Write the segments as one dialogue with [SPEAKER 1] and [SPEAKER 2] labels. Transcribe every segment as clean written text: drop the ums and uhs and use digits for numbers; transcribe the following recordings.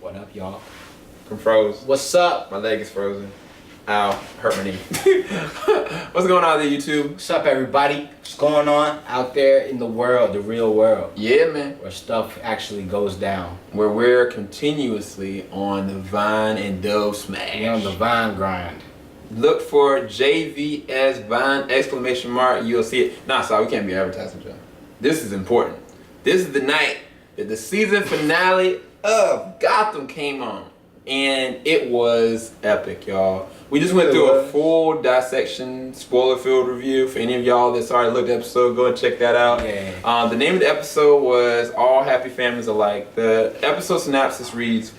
[SPEAKER 1] What up, y'all?
[SPEAKER 2] I'm froze.
[SPEAKER 1] What's up?
[SPEAKER 2] My leg is frozen. Ow, hurt my knee. What's going on there, YouTube?
[SPEAKER 1] What's up, everybody? What's going on out there in the world, the real world?
[SPEAKER 2] Yeah, man.
[SPEAKER 1] Where stuff actually goes down.
[SPEAKER 2] Where we're continuously on the Vine and Dove smash.
[SPEAKER 1] We're on the Vine grind.
[SPEAKER 2] Look for JVS Vine exclamation mark. You'll see it. Nah, sorry, we can't be advertising, Joe. This is important. This is the night that the season finale of Gotham came on. And it was epic, y'all. We just went through a full dissection, spoiler-filled review. For any of y'all that's already looked at the episode, go and check that out.
[SPEAKER 1] Yeah.
[SPEAKER 2] The name of the episode was All Happy Families Alike. The episode synopsis reads,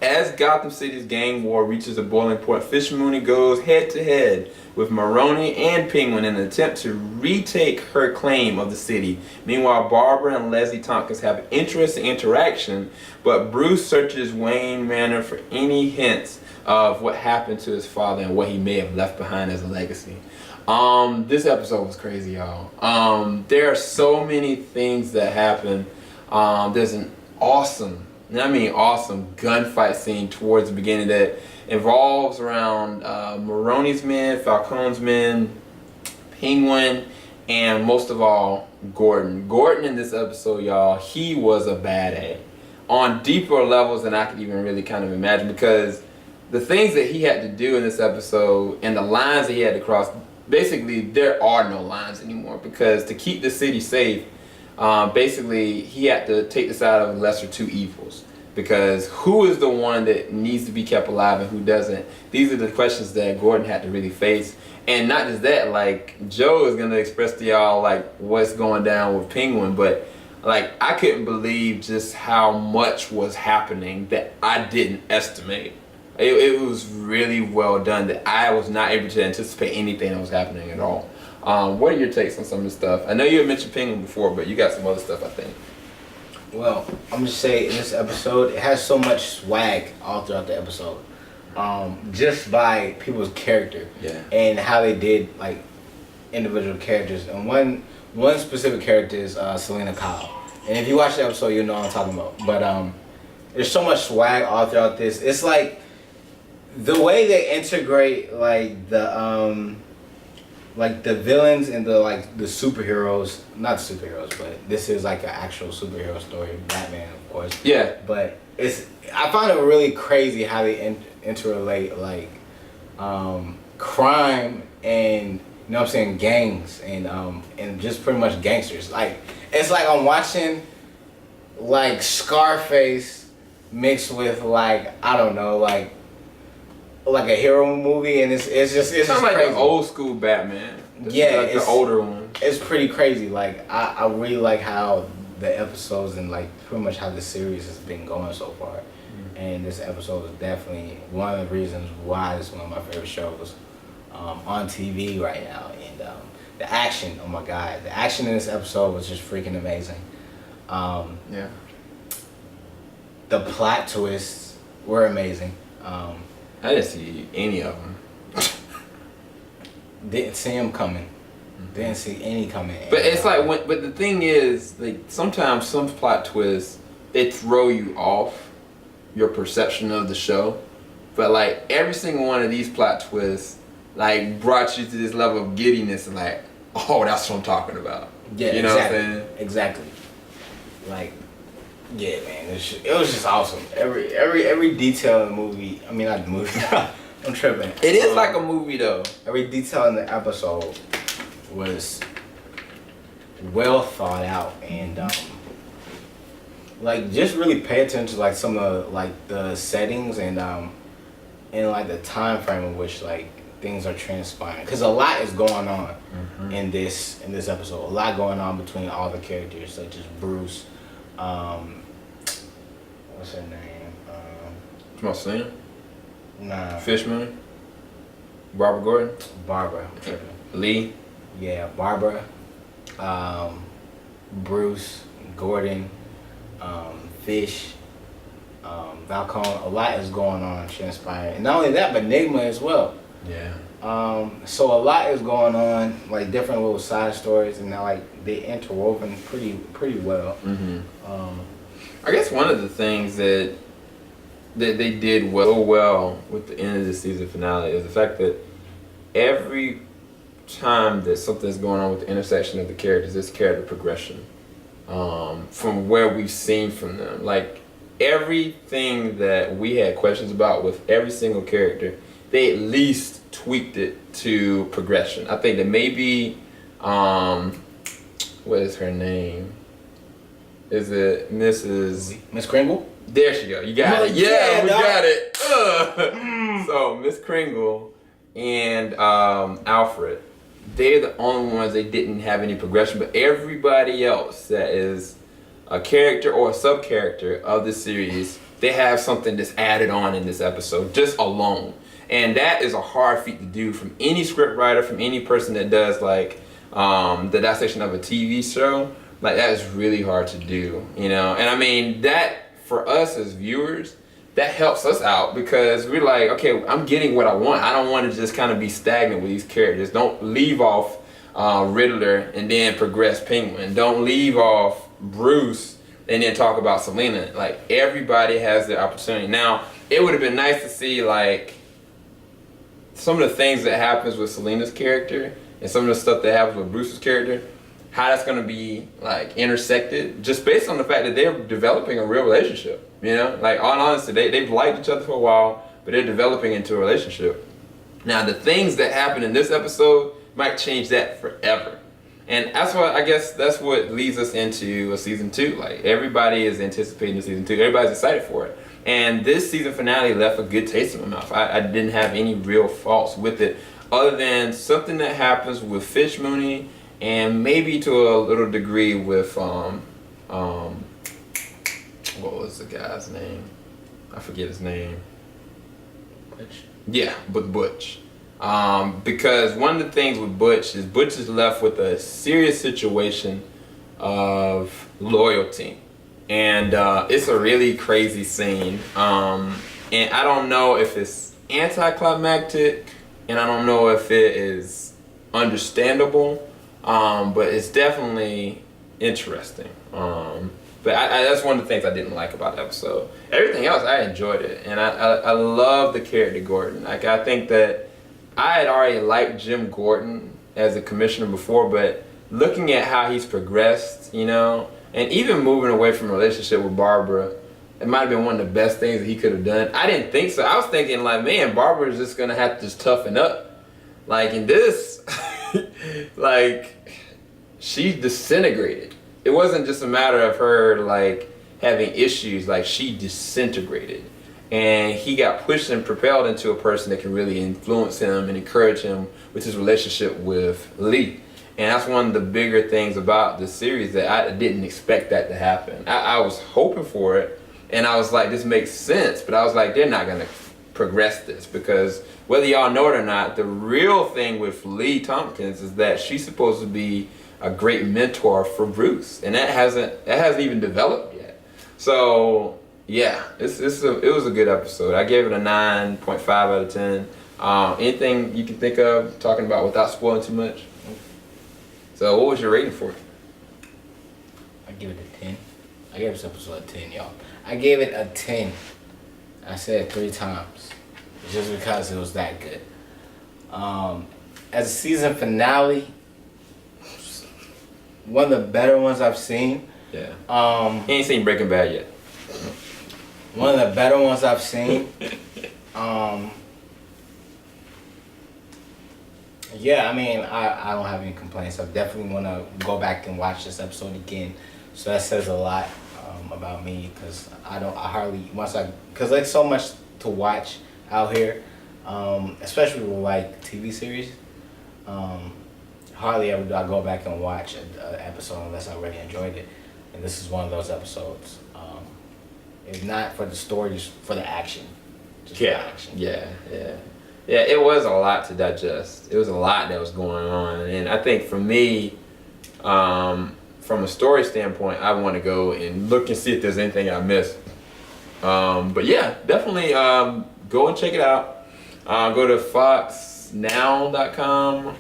[SPEAKER 2] as Gotham City's gang war reaches a boiling point, Fisher Mooney goes head-to-head with Maroni and Penguin in an attempt to retake her claim of the city. Meanwhile, Barbara and Leslie Thompkins have an interesting interaction, but Bruce searches Wayne Manor for any hints of what happened to his father and what he may have left behind as a legacy. This episode was crazy, y'all. There are so many things that happen. There's an awesome gunfight scene towards the beginning that involves around Maroni's men, Falcone's men, Penguin, and most of all, Gordon. Gordon in this episode, y'all, he was a badass on deeper levels than I could even really kind of imagine, because the things that he had to do in this episode and the lines that he had to cross, basically there are no lines anymore, because to keep the city safe, basically he had to take the side of the lesser two evils, because who is the one that needs to be kept alive and who doesn't? These are the questions that Gordon had to really face. And not just that, like, Joe is gonna express to y'all like what's going down with Penguin, but like I couldn't believe just how much was happening that I didn't estimate. It was really well done that I was not able to anticipate anything that was happening at all. What are your takes on some of this stuff? I know you had mentioned Penguin before, but you got some other stuff, I think.
[SPEAKER 1] Well, I'm just saying, in this episode, it has so much swag all throughout the episode. Just by people's character.
[SPEAKER 2] Yeah. And
[SPEAKER 1] how they did, like, individual characters. And one specific character is Selena Kyle. And if you watch the episode, you'll know what I'm talking about. But there's so much swag all throughout this. It's like the way they integrate like the villains and the superheroes, not superheroes, but this is like an actual superhero story, Batman, of course.
[SPEAKER 2] Yeah.
[SPEAKER 1] But I find it really crazy how they interrelate like crime and, you know what I'm saying, gangs and just pretty much gangsters. Like, it's like I'm watching like Scarface mixed with like, I don't know, like a hero movie, and it's just
[SPEAKER 2] like
[SPEAKER 1] crazy.
[SPEAKER 2] The old school Batman.
[SPEAKER 1] Yeah,
[SPEAKER 2] like the older one.
[SPEAKER 1] It's pretty crazy. Like I really like how the episodes and like pretty much how the series has been going so far. And this episode is definitely one of the reasons why it's one of my favorite shows on TV right now. And the action, oh my god, the action in this episode was just freaking amazing.
[SPEAKER 2] Yeah.
[SPEAKER 1] The plot twists were amazing.
[SPEAKER 2] I didn't see any of them.
[SPEAKER 1] Didn't see him coming. Didn't see any coming.
[SPEAKER 2] But it's like but the thing is, like, sometimes some plot twists, they throw you off your perception of the show. But like every single one of these plot twists like brought you to this level of giddiness and like, oh, that's what I'm talking about.
[SPEAKER 1] Yeah,
[SPEAKER 2] you know
[SPEAKER 1] exactly.
[SPEAKER 2] what I'm saying? Exactly.
[SPEAKER 1] Like, yeah, man, it was just awesome. Every detail in the movie. I mean, not the movie. I'm tripping.
[SPEAKER 2] It is like a movie though.
[SPEAKER 1] Every detail in the episode was well thought out, and like just really pay attention to like some of like the settings and like the time frame in which like things are transpiring, because a lot is going on in this episode. A lot going on between all the characters, such as Bruce. What's her name?
[SPEAKER 2] Come Sam?
[SPEAKER 1] Nah.
[SPEAKER 2] Fishman? Barbara Gordon?
[SPEAKER 1] Barbara.
[SPEAKER 2] Lee?
[SPEAKER 1] Yeah, Barbara. Bruce, Gordon, Fish, Falcone. A lot is going on, transpiring. And not only that, but Enigma as well.
[SPEAKER 2] Yeah.
[SPEAKER 1] So a lot is going on, like different little side stories, and now like they interwoven pretty well.
[SPEAKER 2] I guess one of the things that that they did well with the end of the season finale is the fact that every time that something's going on with the intersection of the characters, it's character progression from where we've seen from them. Like everything that we had questions about with every single character, they at least tweaked it to progression. I think that maybe what is her name? Is it
[SPEAKER 1] Miss Kringle?
[SPEAKER 2] There she go. You got it. Yeah, we got it. So Miss Kringle and Alfred, they're the only ones they didn't have any progression, but everybody else that is a character or a sub-character of the series, they have something that's added on in this episode, just alone. And that is a hard feat to do from any script writer, from any person that does like the dissection of a TV show. Like that is really hard to do, you know? And I mean, that for us as viewers, that helps us out because we're like, okay, I'm getting what I want. I don't want to just kind of be stagnant with these characters. Don't leave off Riddler and then progress Penguin. Don't leave off Bruce and then talk about Selena. Like everybody has their opportunity. Now, it would have been nice to see like some of the things that happens with Selena's character and some of the stuff that happens with Bruce's character, how that's going to be like intersected just based on the fact that they're developing a real relationship, you know? Like on honesty, they've liked each other for a while, but they're developing into a relationship. Now the things that happen in this episode might change that forever. And that's what, I guess that's what leads us into a season 2. Like everybody is anticipating the season 2. Everybody's excited for it. And this season finale left a good taste in my mouth. I didn't have any real faults with it other than something that happens with Fish Mooney and maybe to a little degree with what was the guy's name? I forget his name.
[SPEAKER 1] Butch.
[SPEAKER 2] Yeah, but Butch. Because one of the things with Butch is left with a serious situation of loyalty. And it's a really crazy scene. And I don't know if it's anticlimactic and I don't know if it is understandable. But it's definitely interesting. But that's one of the things I didn't like about the episode. Everything else, I enjoyed it. And I love the character Gordon. Like, I think that I had already liked Jim Gordon as a commissioner before, but looking at how he's progressed, you know, and even moving away from a relationship with Barbara, it might have been one of the best things that he could have done. I didn't think so. I was thinking, like, man, Barbara is just going to have to just toughen up. Like, in this... like she disintegrated. It wasn't just a matter of her like having issues, like she disintegrated and he got pushed and propelled into a person that can really influence him and encourage him with his relationship with Lee. And that's one of the bigger things about the series that I didn't expect that to happen. I was hoping for it and I was like, this makes sense, but I was like, they're not gonna progress this because whether y'all know it or not, the real thing with Leslie Thompkins is that she's supposed to be a great mentor for Bruce, and that hasn't even developed yet. So yeah, it was a good episode. I gave it a 9.5 out of 10. Anything you can think of talking about without spoiling too much? So what was your rating for it?
[SPEAKER 1] I give it a 10. I gave this episode a 10, y'all. I gave it a 10. I said it 3 times. Just because it was that good. As a season finale, one of the better ones I've seen.
[SPEAKER 2] Yeah. You ain't seen Breaking Bad yet.
[SPEAKER 1] One of the better ones I've seen. Yeah, I mean, I don't have any complaints. I definitely want to go back and watch this episode again. So that says a lot about me because because there's so much to watch out here, especially with like TV series. Hardly ever do I go back and watch an episode unless I really enjoyed it, and this is one of those episodes. It's not for the story, just for the action. Just for the action.
[SPEAKER 2] Yeah. It was a lot to digest. It was a lot that was going on, and I think for me, from a story standpoint, I want to go and look and see if there's anything I missed. But yeah, definitely go and check it out. Go to foxnow.com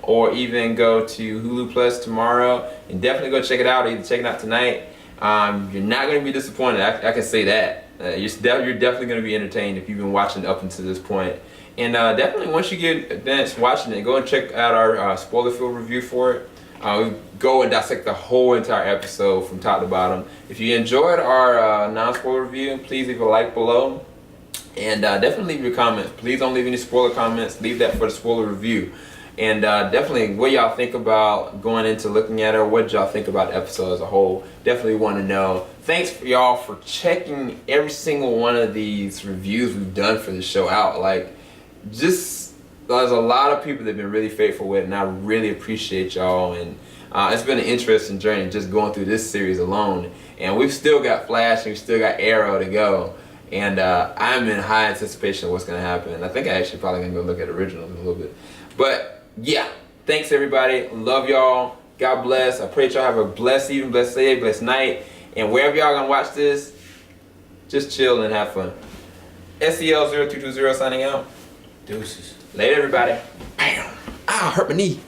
[SPEAKER 2] or even go to Hulu Plus tomorrow and definitely go check it out. Either check it out tonight. You're not going to be disappointed. I can say that. You're definitely going to be entertained if you've been watching up until this point. And definitely once you get done watching it, go and check out our spoiler-filled review for it. We go and dissect the whole entire episode from top to bottom. If you enjoyed our non-spoiler review, please leave a like below. And definitely leave your comments. Please don't leave any spoiler comments. Leave that for the spoiler review. And definitely what y'all think about going into looking at it, or what y'all think about the episode as a whole. Definitely want to know. Thanks for y'all for checking every single one of these reviews we've done for the show out. Like, just, there's a lot of people that have been really faithful with it, and I really appreciate y'all. And it's been an interesting journey just going through this series alone. And we've still got Flash and we've still got Arrow to go. And I'm in high anticipation of what's going to happen. I think I actually probably going to go look at originals in a little bit. But yeah, thanks everybody. Love y'all. God bless. I pray y'all have a blessed evening, blessed day, blessed night. And wherever y'all going to watch this, just chill and have fun. SEL0220 signing out.
[SPEAKER 1] Deuces.
[SPEAKER 2] Later everybody. Bam. Ah, hurt my knee.